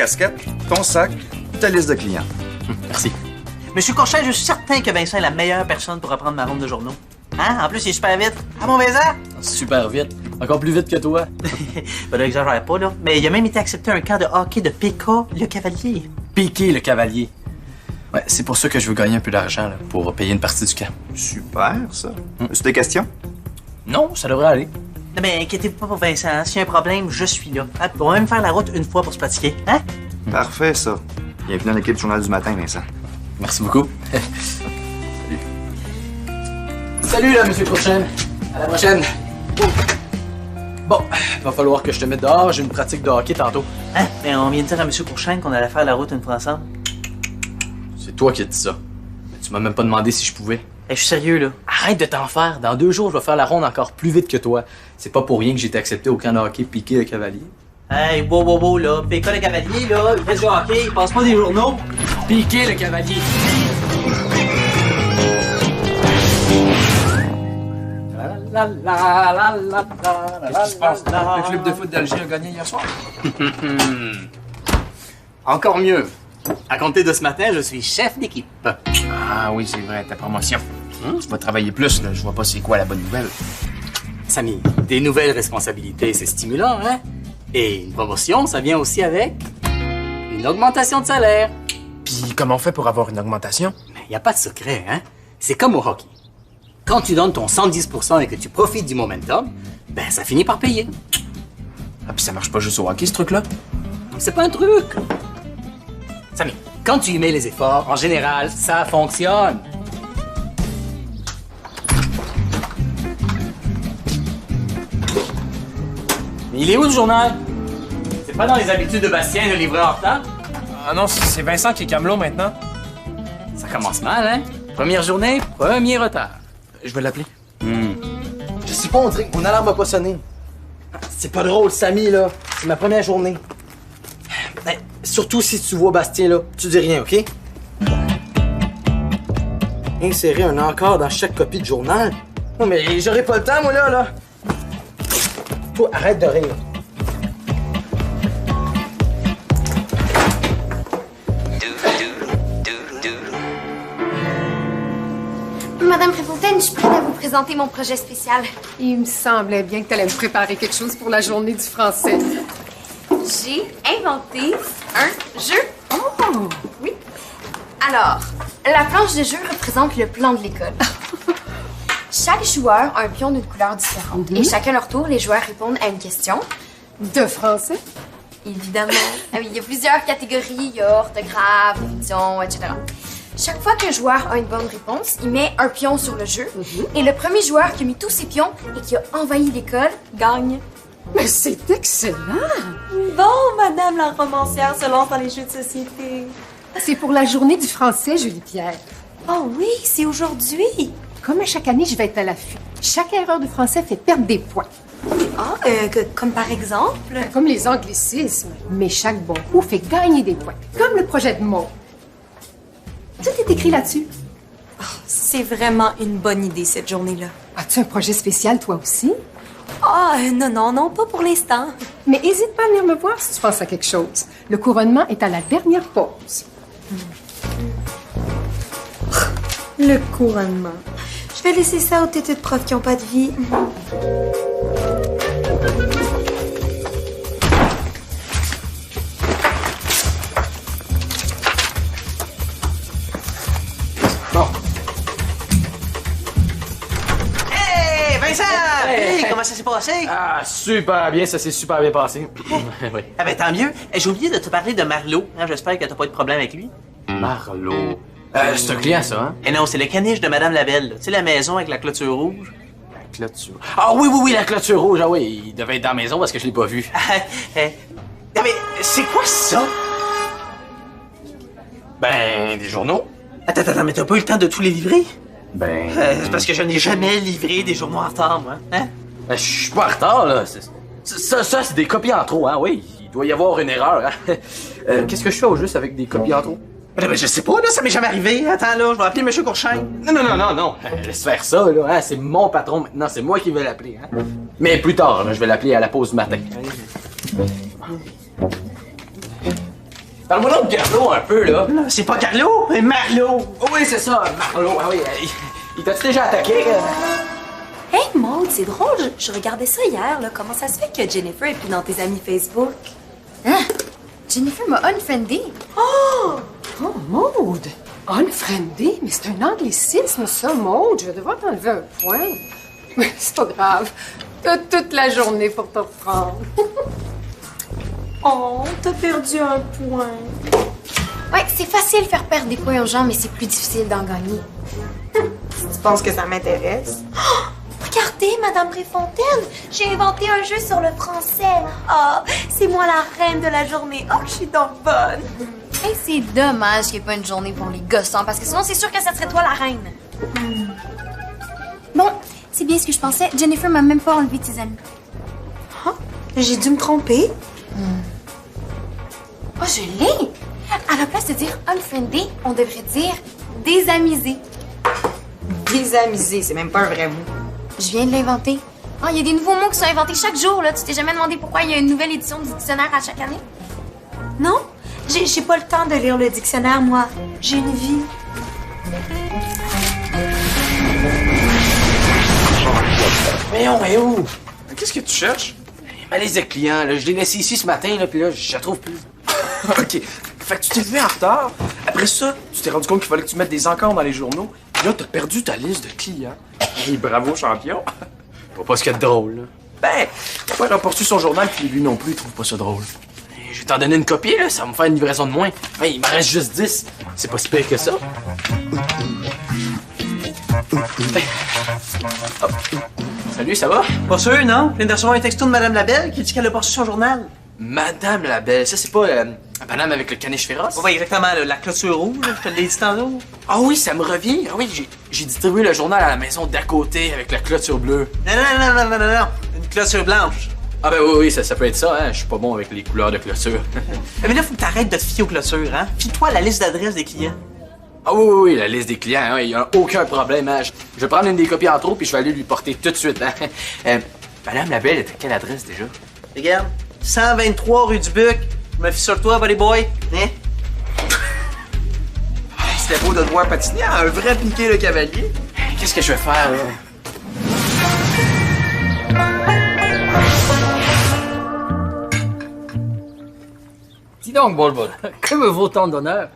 casquette, ton sac, ta liste de clients. Merci. Monsieur Courchain, je suis certain que Vincent est la meilleure personne pour reprendre ma ronde de journaux. Hein? En plus, il est super vite. Ah, mon Vincent? Super vite. Encore plus vite que toi. Ben là, exagère pas, là. Mais il a même été accepté un camp de hockey de PK, le Cavalier. Piqué le cavalier. Ouais, c'est pour ça que je veux gagner un peu d'argent, là, pour payer une partie du camp. Super, ça. C'est des questions? Non, ça devrait aller. Non, mais inquiétez-vous pas pour Vincent. Hein? S'il y a un problème, je suis là. Hein? On va même faire la route une fois pour se pratiquer. Hein? Parfait, ça. Bienvenue dans l'équipe du Journal du matin, Vincent. Merci beaucoup. Salut, là, monsieur Courchain. À la prochaine. Bon, il va falloir que je te mette dehors. J'ai une pratique de hockey tantôt. Hein? Ben, on vient de dire à monsieur Courchain qu'on allait faire la route une fois ensemble. C'est toi qui as dit ça. Mais tu m'as même pas demandé si je pouvais. Je suis sérieux, là. Arrête de t'en faire. Dans 2 jours, je vais faire la ronde encore plus vite que toi. C'est pas pour rien que j'ai été accepté au camp de hockey Piqué le cavalier. Hey, wow, là. PK, le Cavalier, là. Il fait du hockey, il passe pas des journaux. Piqué le cavalier. Qu'est-ce qui se passe? Le club de foot d'Alger a gagné hier soir? Encore mieux. À compter de ce matin, je suis chef d'équipe. Ah oui, c'est vrai, ta promotion. Tu vas travailler plus, là. Je vois pas c'est quoi la bonne nouvelle. Samy, des nouvelles responsabilités, c'est stimulant, hein? Et une promotion, ça vient aussi avec une augmentation de salaire. Puis comment on fait pour avoir une augmentation? Mais y a pas de secret, hein? C'est comme au hockey. Quand tu donnes ton 110% et que tu profites du momentum, ben ça finit par payer. Ah, puis ça marche pas juste au hockey, ce truc-là? C'est pas un truc. Samy, quand tu y mets les efforts, en général, ça fonctionne. Mais il est où le journal? C'est pas dans les habitudes de Bastien de livrer en retard? Ah non, c'est Vincent qui est camelot maintenant. Ça commence mal, hein? Première journée, premier retard. Je vais l'appeler. Je sais pas, on dirait que mon alarme va pas sonner. C'est pas drôle, Samy, là. C'est ma première journée. Ben, surtout si tu vois Bastien, là. Tu dis rien, OK? Insérer un encart dans chaque copie de journal? Non, mais j'aurai pas le temps, moi, là. Toi, arrête de rire. Madame Préfontaine, je suis prête à vous présenter mon projet spécial. Il me semblait bien que tu allais me préparer quelque chose pour la journée du français. J'ai inventé un jeu. Oh! Oui. Alors, la planche de jeu représente le plan de l'école. Chaque joueur a un pion d'une couleur différente. Et chacun leur tour, les joueurs répondent à une question. De français? Évidemment. Ah oui, il y a plusieurs catégories. Il y a orthographe, diction, etc. Chaque fois qu'un joueur a une bonne réponse, il met un pion sur le jeu. Et le premier joueur qui a mis tous ses pions et qui a envahi l'école gagne. Mais c'est excellent! Bon, madame la romancière se lance dans les jeux de société. C'est pour la journée du français, Julie-Pierre. Oh oui, c'est aujourd'hui. Comme à chaque année, je vais être à l'affût. Chaque erreur de français fait perdre des points. Ah, comme par exemple? Comme les anglicismes. Mais chaque bon coup fait gagner des points. Comme le projet de mots. Tout est écrit là-dessus. C'est vraiment une bonne idée, cette journée-là. As-tu un projet spécial, toi aussi? Ah, non, pas pour l'instant. Mais hésite pas à venir me voir si tu penses à quelque chose. Le couronnement est à la dernière pause. Le couronnement. Je vais laisser ça aux têtes de profs qui n'ont pas de vie. Bon. Hey, Vincent! Hey, comment ça s'est passé? Ah, super bien, ça s'est super bien passé. Oui. Ah ben tant mieux. J'ai oublié de te parler de Marlowe. Hein, j'espère que t'as pas eu de problème avec lui. Marlowe. C'est un client, ça, hein? Eh non, c'est le caniche de Madame Labelle. Tu sais, la maison avec la clôture rouge? La clôture. Ah oui, la clôture rouge. Ah oui, il devait être dans la maison parce que je l'ai pas vu. Non mais, c'est quoi ça? Ben, des journaux. Attends, mais t'as pas eu le temps de tous les livrer? Ben... C'est parce que je n'ai jamais livré des journaux en retard, moi. Hein? Ben, je suis pas en retard, là. Ça, c'est des copies en trop, hein, oui. Il doit y avoir une erreur, hein. Qu'est-ce que je fais au juste avec des copies en trop? Ben, je sais pas, là, ça m'est jamais arrivé. Attends, là, je vais appeler M. Courchain. Non. Laisse faire ça, là. Hein? C'est mon patron maintenant, c'est moi qui vais l'appeler, hein. Mais plus tard, là, je vais l'appeler à la pause du matin. Parle-moi donc de Carlo un peu, là. Non, c'est pas Carlo, mais Marlo. Oh oui, c'est ça, Marlo. Ah oui, il t'a-tu déjà attaqué? Hey Maud, c'est drôle, je regardais ça hier, là. Comment ça se fait que Jennifer est plus dans tes amis Facebook? Hein? Jennifer m'a unfriendé. Oh, Maude! Unfriendly? Mais c'est un anglicisme, ça, Maude. Je vais devoir t'enlever un point. Mais c'est pas grave. T'as toute la journée pour te reprendre. Oh, t'as perdu un point. Ouais, c'est facile de faire perdre des points aux gens, mais c'est plus difficile d'en gagner. Tu penses que ça m'intéresse? Oh, regardez, Madame Préfontaine, j'ai inventé un jeu sur le français. Oh, c'est moi la reine de la journée. Oh, je suis donc bonne. Hey, c'est dommage qu'il n'y ait pas une journée pour les gossants, parce que sinon, c'est sûr que ça serait toi la reine. Bon, c'est bien ce que je pensais. Jennifer m'a même pas enlevé de ses amis. J'ai dû me tromper. Oh, je l'ai! À la place de dire unfriendé, on devrait dire désamisé. Désamisé, c'est même pas un vrai mot. Je viens de l'inventer. Oh, il y a des nouveaux mots qui sont inventés chaque jour, là. Tu t'es jamais demandé pourquoi il y a une nouvelle édition du dictionnaire à chaque année? Non, j'ai pas le temps de lire le dictionnaire, moi. J'ai une vie. Voyons, où? Qu'est-ce que tu cherches? Ma liste de clients, là, je l'ai laissée ici ce matin, là, puis là, je la trouve plus. OK. Fait que tu t'es levé en retard. Après ça, tu t'es rendu compte qu'il fallait que tu mettes des encarts dans les journaux. Puis là, t'as perdu ta liste de clients. Hey, bravo, champion. Faut pas ce qu'il y a de drôle, là. Ben, t'as pas reçu son journal, puis lui non plus, il trouve pas ça drôle. Je vais t'en donner une copie, là, ça va me faire une livraison de moins. Hey, il m'en reste juste 10. C'est pas si pire que ça. Hey. Hop. Salut, ça va? Pas sûr, non? Je viens de recevoir un texto de Madame Labelle qui dit qu'elle a pas reçu son journal. Madame la Belle, ça c'est pas madame avec le caniche féroce? Ouais, exactement, là, la clôture rouge, là, je te l'ai dit tantôt. Ah oui, ça me revient. Ah oui, j'ai distribué le journal à la maison d'à côté avec la clôture bleue. Non, une clôture blanche. Ah ben oui, ça peut être ça, hein. Je suis pas bon avec les couleurs de clôture. Mais là, faut que t'arrêtes de te fier aux clôtures, hein. Fie-toi à la liste d'adresses des clients. Ah oui, la liste des clients, hein, il y a aucun problème, hein. Je vais prendre une des copies en trop puis je vais aller lui porter tout de suite, hein. Madame la Belle, était à quelle adresse déjà? Regarde, 123 rue du Buc. Je me fie sur toi, buddy boy. Hein? C'était beau de te voir patiner à un vrai piqué le cavalier. Qu'est-ce que je vais faire, là? Dis donc, Bol-Bol, que me vaut tant d'honneur?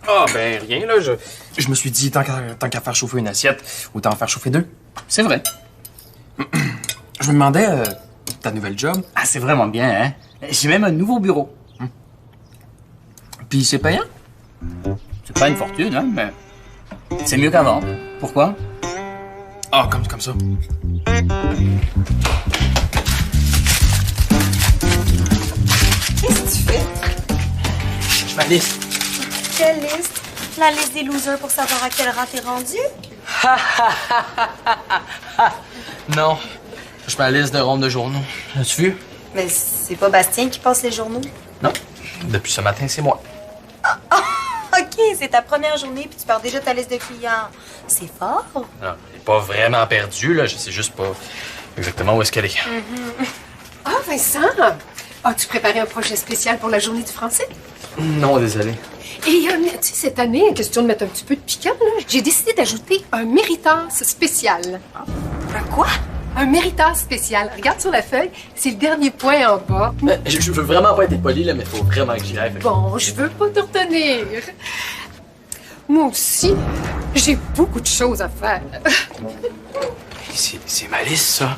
Ah, ben rien, là. Je me suis dit, tant qu'à faire chauffer une assiette, autant en faire chauffer deux. C'est vrai. Je me demandais, ta nouvelle job, Ah, c'est vraiment bien, hein? J'ai même un nouveau bureau. puis c'est payant? C'est pas une fortune, hein, mais c'est mieux qu'avant. Pourquoi? Ah, comme ça. Qu'est-ce que tu fais? Je ma liste. Quelle liste? La liste des losers pour savoir à quel rang t'es rendu? Non, je ma liste de rondes de journaux. As-tu vu? Mais c'est pas Bastien qui passe les journaux. Non. Depuis ce matin, c'est moi. OK, c'est ta première journée puis tu perds déjà ta liste de clients. C'est fort. Non, elle est pas vraiment perdue, là. Je sais juste pas exactement où est-ce qu'elle est. Ah, Vincent! As-tu préparé un projet spécial pour la journée du français? Non, désolé. Et tu sais, cette année, question de mettre un petit peu de piquant, là, j'ai décidé d'ajouter un méritas spécial. Un quoi? Un méritas spécial. Regarde sur la feuille, c'est le dernier point en bas. Je veux vraiment pas être poli, là, mais faut vraiment que j'y aille. Bon, je veux pas te retenir. Moi aussi, j'ai beaucoup de choses à faire. C'est ma liste, ça.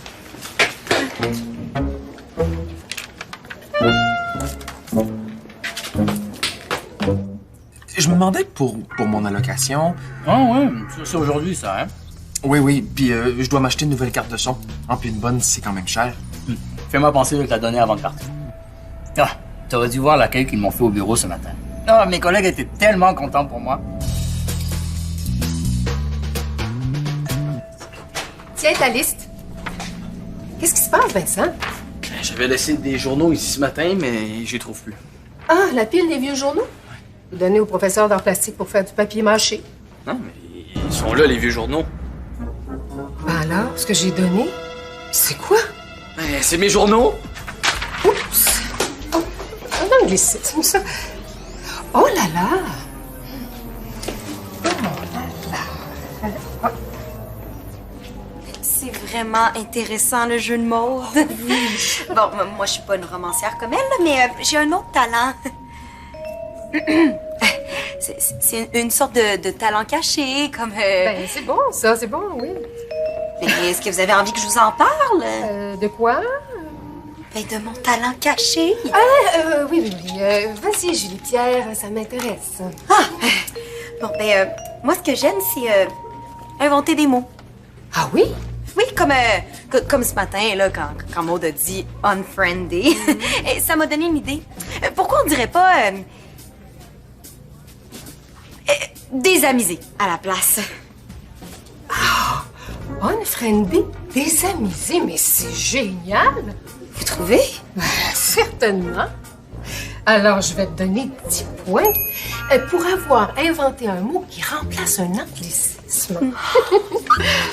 Je me demandais pour mon allocation. Ah ouais, c'est aujourd'hui, ça, hein? Oui, puis je dois m'acheter une nouvelle carte de son. Ah, puis une bonne, c'est quand même cher. Fais-moi penser de te la donner avant de partir. Ah, t'aurais dû voir l'accueil qu'ils m'ont fait au bureau ce matin. Ah, mes collègues étaient tellement contents pour moi. Tiens, ta liste. Qu'est-ce qui se passe, Vincent? J'avais laissé des journaux ici ce matin, mais j'y trouve plus. Ah, la pile des vieux journaux? Donné au professeur d'art plastique pour faire du papier mâché. Non, mais ils sont là, les vieux journaux. Ben alors, ce que j'ai donné, c'est quoi? C'est mes journaux. Oups! Oh, un anglicisme, ça. Oh là là! C'est vraiment intéressant, le jeu de mots. Bon, moi, je suis pas une romancière comme elle, là, mais j'ai un autre talent. C'est une sorte de talent caché, comme... Ben, c'est bon, ça, c'est bon, oui. Mais est-ce que vous avez envie que je vous en parle? De quoi? Ben, de mon talent caché. Oui. Vas-y, Julie-Pierre, ça m'intéresse. Bon, ben, moi, ce que j'aime, c'est inventer des mots. Ah oui? Oui, comme ce matin, là, quand Maud a dit « unfriendly », et ça m'a donné une idée. Pourquoi on dirait pas désamusé à la place? Unfriendly, désamusé, mais c'est génial! Vous trouvez? Certainement. Alors, je vais te donner 10 points pour avoir inventé un mot qui remplace un anglicisme.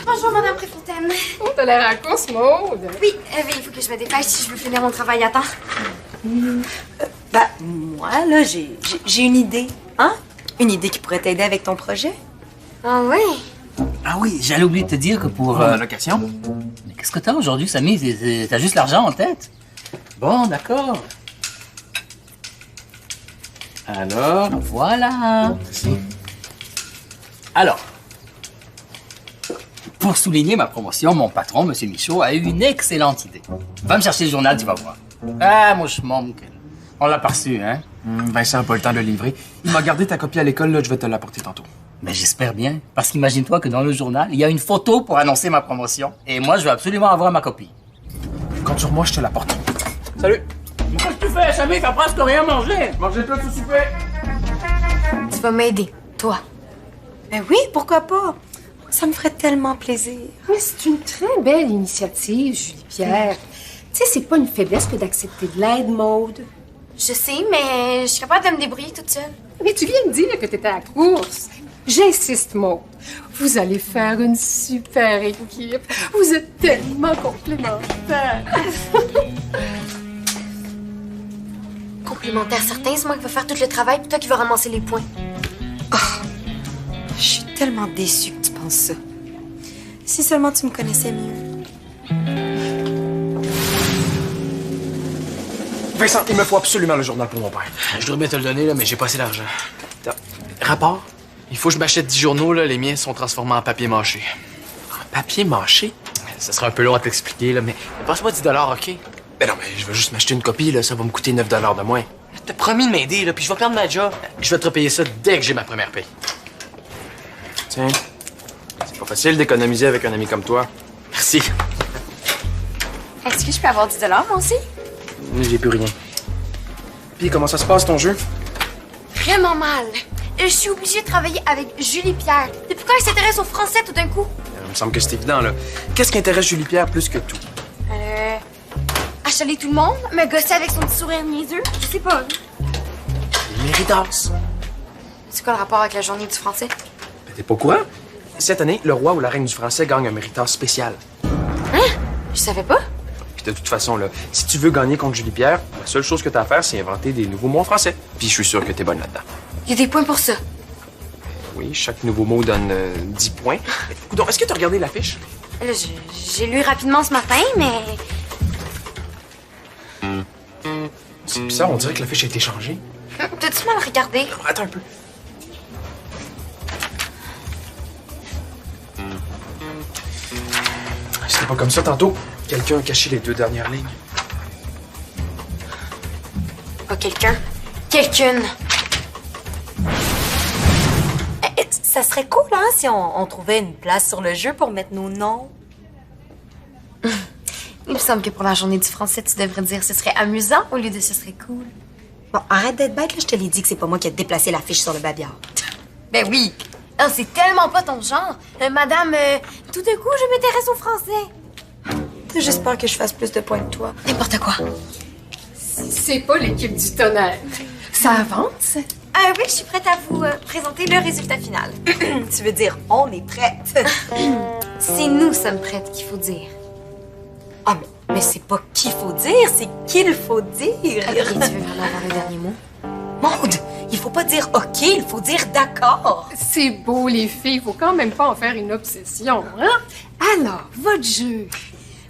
Bonjour, Madame Préfontaine. Oh, t'as l'air à course, Maud. Oui, il faut que je me dépêche si je veux finir mon travail à temps. Moi, là, j'ai une idée. Hein? Une idée qui pourrait t'aider avec ton projet. Ah oui? Ah oui, j'allais oublier de te dire que pour... La location? Mais qu'est-ce que t'as aujourd'hui, Samy? T'as juste l'argent en tête? Bon, d'accord. Alors, voilà. Alors, pour souligner ma promotion, mon patron, M. Michaud, a eu une excellente idée. Va me chercher le journal, tu vas voir. Ah, moi, je manque. On l'a pas reçu, hein? Vincent n'a pas eu le temps de le livrer. Il m'a gardé ta copie à l'école, là, je vais te l'apporter tantôt. Mais j'espère bien, parce qu'imagine-toi que dans le journal, il y a une photo pour annoncer ma promotion. Et moi, je veux absolument avoir ma copie. Compte sur moi, je te l'apporte. Salut! Mais qu'est-ce que tu fais, Samy? T'as presque rien mangé. Mangez-toi tout souper! Tu vas m'aider, toi. Ben oui, pourquoi pas? Ça me ferait tellement plaisir. Mais c'est une très belle initiative, Julie-Pierre. Tu sais, c'est pas une faiblesse que d'accepter de l'aide, Maude. Je sais, mais je suis capable de me débrouiller toute seule. Mais tu viens de dire que t'étais à la course. J'insiste, Maude. Vous allez faire une super équipe. Vous êtes tellement complémentaires. Complémentaire certain, c'est moi qui vais faire tout le travail, puis toi qui vas ramasser les points. Je suis tellement déçue que tu penses ça. Si seulement tu me connaissais mieux. Vincent, il me faut absolument le journal pour mon père. Je voudrais bien te le donner, là, mais j'ai pas assez d'argent. Rapport? Il faut que je m'achète 10 journaux, là. Les miens sont transformés en papier mâché. En papier mâché? Ça serait un peu long à t'expliquer, là, mais passe-moi 10 $, OK? Ben non, mais je vais juste m'acheter une copie, là. Ça va me coûter 9 $ de moins. T'as promis de m'aider, là, puis je vais perdre ma job. Je vais te repayer ça dès que j'ai ma première paye. Tiens, c'est pas facile d'économiser avec un ami comme toi. Merci. Est-ce que je peux avoir 10 $ moi aussi? J'ai plus rien. Puis comment ça se passe, ton jeu? Vraiment mal. Je suis obligée de travailler avec Julie Pierre. Depuis quand elle s'intéresse au français tout d'un coup? Il me semble que c'est évident, là. Qu'est-ce qui intéresse Julie Pierre plus que tout? Achaler tout le monde? Me gosser avec son petit sourire niaiseux? Je sais pas. Méritas. C'est quoi le rapport avec la journée du français? Ben, t'es pas au courant? Cette année, le roi ou la reine du français gagne un méritas spécial. Hein? Je savais pas. Puis de toute façon, là, si tu veux gagner contre Julie Pierre, la seule chose que t'as à faire, c'est inventer des nouveaux mots en français. Puis je suis sûr que t'es bonne là-dedans. Il y a des points pour ça. Oui, chaque nouveau mot donne 10 points. Donc, est-ce que t'as regardé l'affiche? Là, j'ai lu rapidement ce matin, mais... C'est bizarre, on dirait que l'affiche a été changée. T'as-tu mal regardé? Attends un peu. C'était pas comme ça tantôt. Quelqu'un a caché les 2 dernières lignes. Pas quelqu'un. Quelqu'une. Ça serait cool, hein, si on trouvait une place sur le jeu pour mettre nos noms. Il me semble que pour la journée du français, tu devrais dire ce serait amusant au lieu de ce serait cool. Bon, arrête d'être bête, là, je te l'ai dit que c'est pas moi qui ai déplacé l'affiche sur le babillard. Ben oui. Non, c'est tellement pas ton genre. Madame, tout d'un coup, je m'intéresse au français. T'as juste peur que je fasse plus de points que toi. N'importe quoi. C'est pas l'équipe du tonnerre. Ça avance? Oui, je suis prête à vous présenter le résultat final. Tu veux dire, on est prête. C'est nous sommes prêtes qu'il faut dire. Ah, mais c'est pas qu'il faut dire, c'est qu'il faut dire. Ok, tu veux vraiment avoir le dernier mot? Maude, il faut pas dire OK, il faut dire d'accord. C'est beau, les filles. Faut quand même pas en faire une obsession, hein? Alors, votre jeu.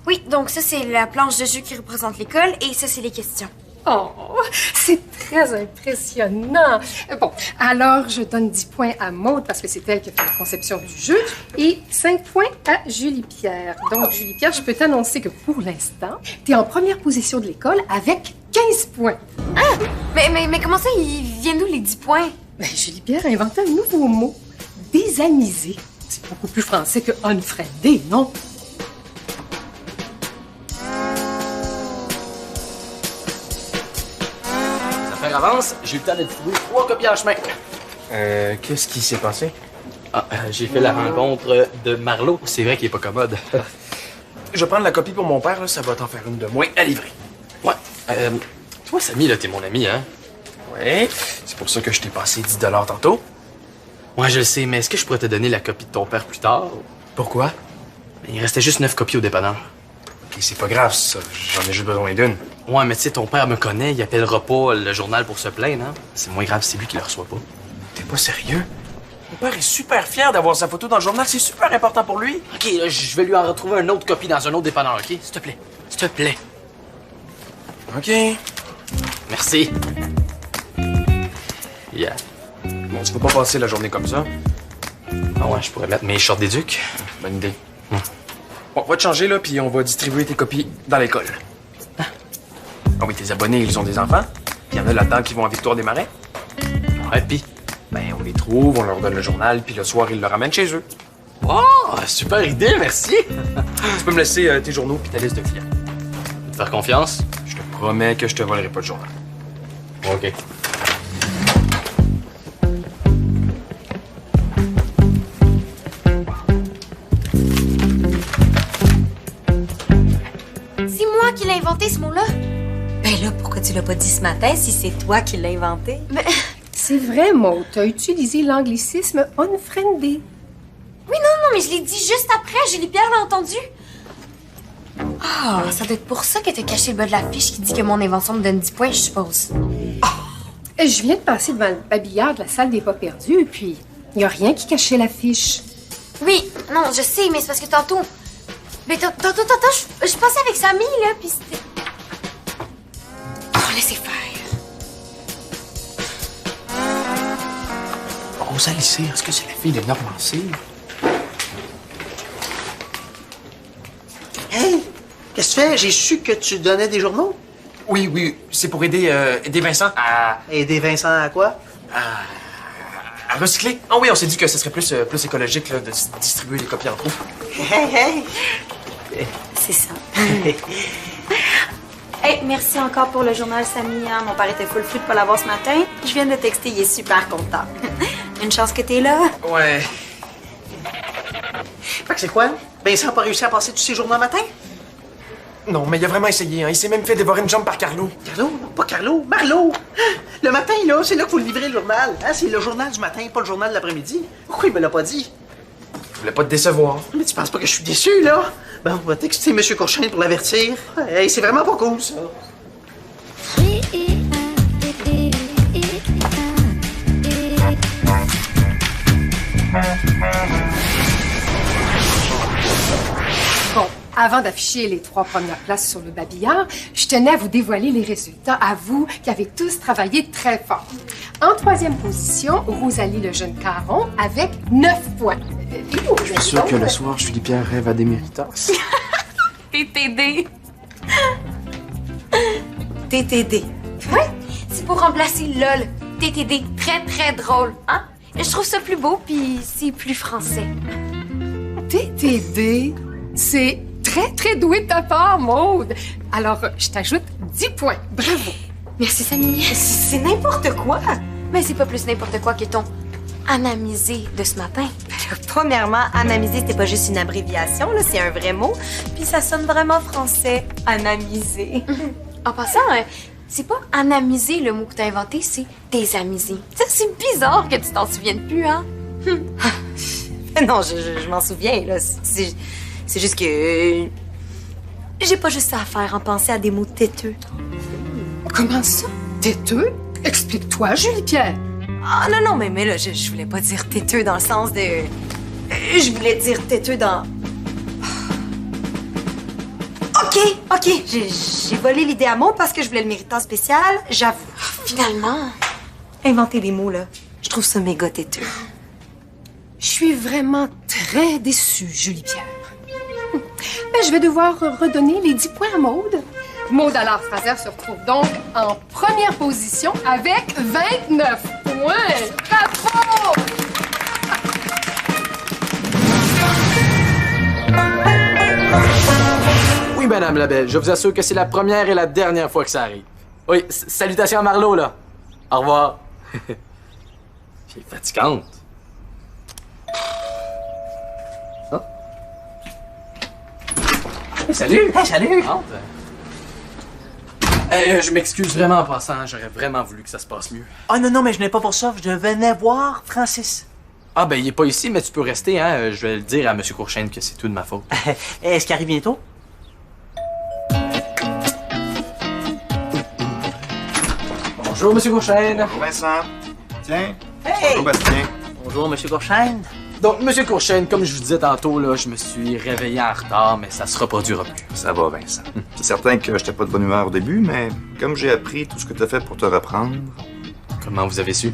Oui, donc ça, c'est la planche de jeu qui représente l'école et ça, c'est les questions. Oh, c'est très impressionnant. Bon, alors je donne 10 points à Maude parce que c'est elle qui a fait la conception du jeu et 5 points à Julie-Pierre. Donc, Julie-Pierre, je peux t'annoncer que pour l'instant, tu es en première position de l'école avec 15 points. Ah! Mais comment ça, ils viennent d'où les 10 points? Ben, Julie-Pierre a inventé un nouveau mot. Désamisé. C'est beaucoup plus français que unfriendé, non? Avance, j'ai eu le temps de trouver 3 copies en chemin. Qu'est-ce qui s'est passé? J'ai fait la rencontre de Marlo. C'est vrai qu'il est pas commode. Je vais prendre la copie pour mon père, là, ça va t'en faire une de moins à livrer. Ouais. Toi, Samy, là, t'es mon ami, hein? Ouais, c'est pour ça que je t'ai passé 10 $ tantôt. Ouais, je le sais, mais est-ce que je pourrais te donner la copie de ton père plus tard? Pourquoi? Il restait juste 9 copies au dépanneur. Ok, c'est pas grave, ça. J'en ai juste besoin d'une. Ouais, mais tu sais, ton père me connaît, il appellera pas le journal pour se plaindre, hein? C'est moins grave si c'est lui qui le reçoit pas. T'es pas sérieux? Mon père est super fier d'avoir sa photo dans le journal, c'est super important pour lui. Ok, là, je vais lui en retrouver une autre copie dans un autre dépanneur, ok? S'il te plaît. S'il te plaît. Ok. Merci. Yeah. Bon, tu peux pas passer la journée comme ça. Ah ouais, je pourrais mettre mes shorts d'éduc. Bonne idée. Bon, va te changer, là, puis on va distribuer tes copies dans l'école. Ah oui, tes abonnés, ils ont des enfants. Il y en a là-dedans qui vont à Victoire des Marais. Ouais, pis? Ben, on les trouve, on leur donne le journal, puis le soir, ils le ramènent chez eux. Oh, super idée, merci. Tu peux me laisser tes journaux puis ta liste de clients. Te faire confiance? Je te promets que je te volerai pas de journal. Ok. C'est moi qui l'ai inventé, ce mot-là. Ben là, pourquoi tu l'as pas dit ce matin si c'est toi qui l'as inventé? Mais... C'est vrai, Maude. Tu as utilisé l'anglicisme unfriendé. Oui, non, mais je l'ai dit juste après. Julie-Pierre l'a entendu. Ah, ça doit être pour ça que t'as caché le bas de la fiche qui dit que mon invention me donne 10 points, je suppose. Je viens de passer devant le babillard de la salle des pas perdus, puis il n'y a rien qui cachait l'affiche. Oui, non, je sais, mais c'est parce que tantôt... Mais tantôt, je passais avec Samy, là, puis c'était... Oh, laissez faire. Rosalie, est-ce que c'est la fille de Normancy? Hey! Qu'est-ce que tu fais? J'ai su que tu donnais des journaux. Oui, c'est pour aider Vincent à Aider Vincent à quoi? recycler. Ah oui, on s'est dit que ce serait plus écologique là, de distribuer les copies en trous. Hey! C'est ça. Hey, merci encore pour le journal, Samy. Hein? Mon père était full fruit de pas l'avoir ce matin. Je viens de texter, il est super content. Une chance que t'es là. Ouais. Fait que c'est quoi? Vincent n'a pas réussi à passer tous ses journaux le matin? Non, mais il a vraiment essayé. Hein. Il s'est même fait dévorer une jambe par Carlo. Carlo? Non, pas Carlo. Marlo! Le matin, là, c'est là qu'il faut livrer le journal. Hein? C'est le journal du matin, pas le journal de l'après-midi. Pourquoi il me l'a pas dit? Je voulais pas te décevoir. Mais tu penses pas que je suis déçu, là? Bon, on va texter M. Courchain pour l'avertir. Hey, c'est vraiment pas cool, ça. Bon, avant d'afficher les 3 premières places sur le babillard, je tenais à vous dévoiler les résultats, à vous qui avez tous travaillé très fort. En 3e position, Rosalie le jeune Caron avec 9 points. Je suis sûr que le soir, Julie-Pierre rêve à des méritas. TTD. TTD. Ouais, c'est pour remplacer LOL. TTD, très, très drôle, hein? Je trouve ça plus beau, puis c'est plus français. TTD, c'est très, très doué de ta part, Maude. Alors, je t'ajoute 10 points. Bravo. Merci, Samy. C'est n'importe quoi. Mais c'est pas plus n'importe quoi que ton anamisé de ce matin. Premièrement, anamiser, c'était pas juste une abréviation, là, c'est un vrai mot. Puis ça sonne vraiment français. Anamiser. En passant, c'est pas anamiser le mot que t'as inventé, c'est désamiser. Ça, c'est bizarre que tu t'en souviennes plus, hein? Non, je m'en souviens, là. C'est juste que... j'ai pas juste ça à faire en penser à des mots têteux. Comment ça? Têteux? Explique-toi, Julie-Pierre. Ah non, non, mais là, je voulais pas dire têteux dans le sens de... Je voulais dire têteux dans... OK, j'ai volé l'idée à Maud parce que je voulais le mériter en spécial, j'avoue. Finalement, inventer des mots, là, je trouve ça méga têteux. Je suis vraiment très déçue, Julie-Pierre. Ben, je vais devoir redonner les 10 points à Maude. Maude Allard-Fraser se retrouve donc en première position avec 29 points. Bravo! Oui, madame la belle, je vous assure que c'est la première et la dernière fois que ça arrive. Oui, salutations à Marlo, là. Au revoir. J'ai fatigante. Oh. Hey, salut! Hey, salut! Entre. Je m'excuse vraiment en passant, j'aurais vraiment voulu que ça se passe mieux. Ah non, mais je n'ai pas pour ça. Je venais voir Francis. Ah, ben, il est pas ici, mais tu peux rester, hein. Je vais le dire à M. Courchaine que c'est tout de ma faute. Est-ce qu'il arrive bientôt? Bonjour, M. Courchaine. Bonjour, Vincent. Tiens. Hey! Bonjour, Bastien. Bonjour, Monsieur Courchaine. Donc, M. Courchaine, comme je vous disais tantôt, là, je me suis réveillé en retard, mais ça se reproduira plus. Ça va, Vincent. C'est certain que j'étais pas de bonne humeur au début, mais comme j'ai appris tout ce que t'as fait pour te reprendre... Comment vous avez su?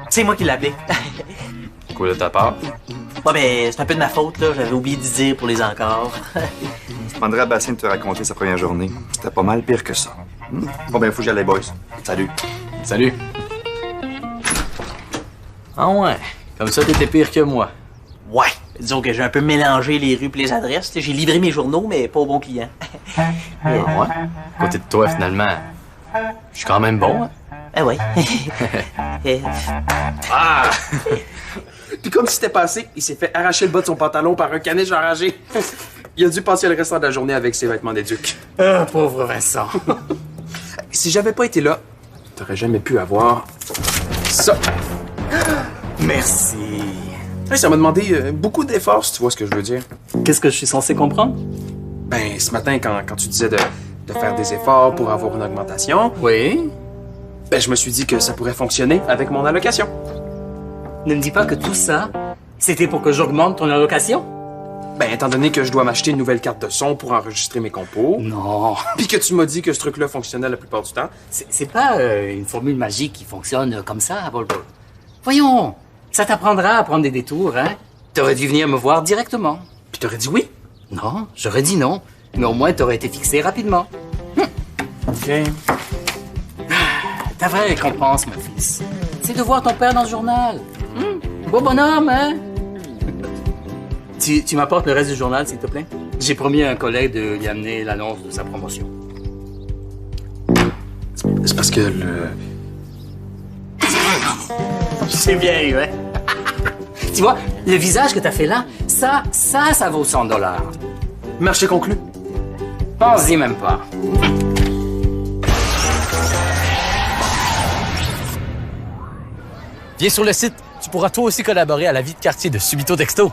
C'est moi qui l'ai appelé. Quoi de ta part? Bon, ben, c'est un peu de ma faute, là. J'avais oublié de dire pour les encore. Je demanderai à Bastien de te raconter sa première journée. C'était pas mal pire que ça. Bon, ben, faut que j'aille, boys. Salut. Salut. Ah ouais, comme ça t'étais pire que moi. Ouais. Disons que j'ai un peu mélangé les rues et les adresses. J'ai livré mes journaux, mais pas aux bons clients. Ah ouais? Côté de toi, finalement, je suis quand même bon, hein? Ah ouais. Ah! Puis comme si c'était passé, il s'est fait arracher le bas de son pantalon par un caniche enragé. Il a dû passer le restant de la journée avec ses vêtements d'éduc. Ah, pauvre Vincent. Si j'avais pas été là, t'aurais jamais pu avoir ça. Merci. Hey, ça m'a demandé beaucoup d'efforts, si tu vois ce que je veux dire. Qu'est-ce que je suis censé comprendre? Ben, ce matin, quand tu disais de faire des efforts pour avoir une augmentation, Oui? ben, je me suis dit que ça pourrait fonctionner avec mon allocation. Ne me dis pas que tout ça, c'était pour que j'augmente ton allocation? Ben, étant donné que je dois m'acheter une nouvelle carte de son pour enregistrer mes compos, Non. puis que tu m'as dit que ce truc-là fonctionnait la plupart du temps, C'est pas une formule magique qui fonctionne comme ça, Volvo. Voyons, ça t'apprendra à prendre des détours, hein? T'aurais dû venir me voir directement. puis t'aurais dit oui. Non, j'aurais dit non. Mais au moins, t'aurais été fixé rapidement. OK. Ta vraie récompense, mon fils, c'est de voir ton père dans le journal. Beau bonhomme, hein? Tu m'apportes le reste du journal, s'il te plaît? J'ai promis à un collègue de lui amener l'annonce de sa promotion. C'est parce que C'est bien eu, hein? Tu vois, le visage que t'as fait là, ça vaut $100. Marché conclu. Pense-y même pas. Viens sur le site, tu pourras toi aussi collaborer à la vie de quartier de Subito Texto.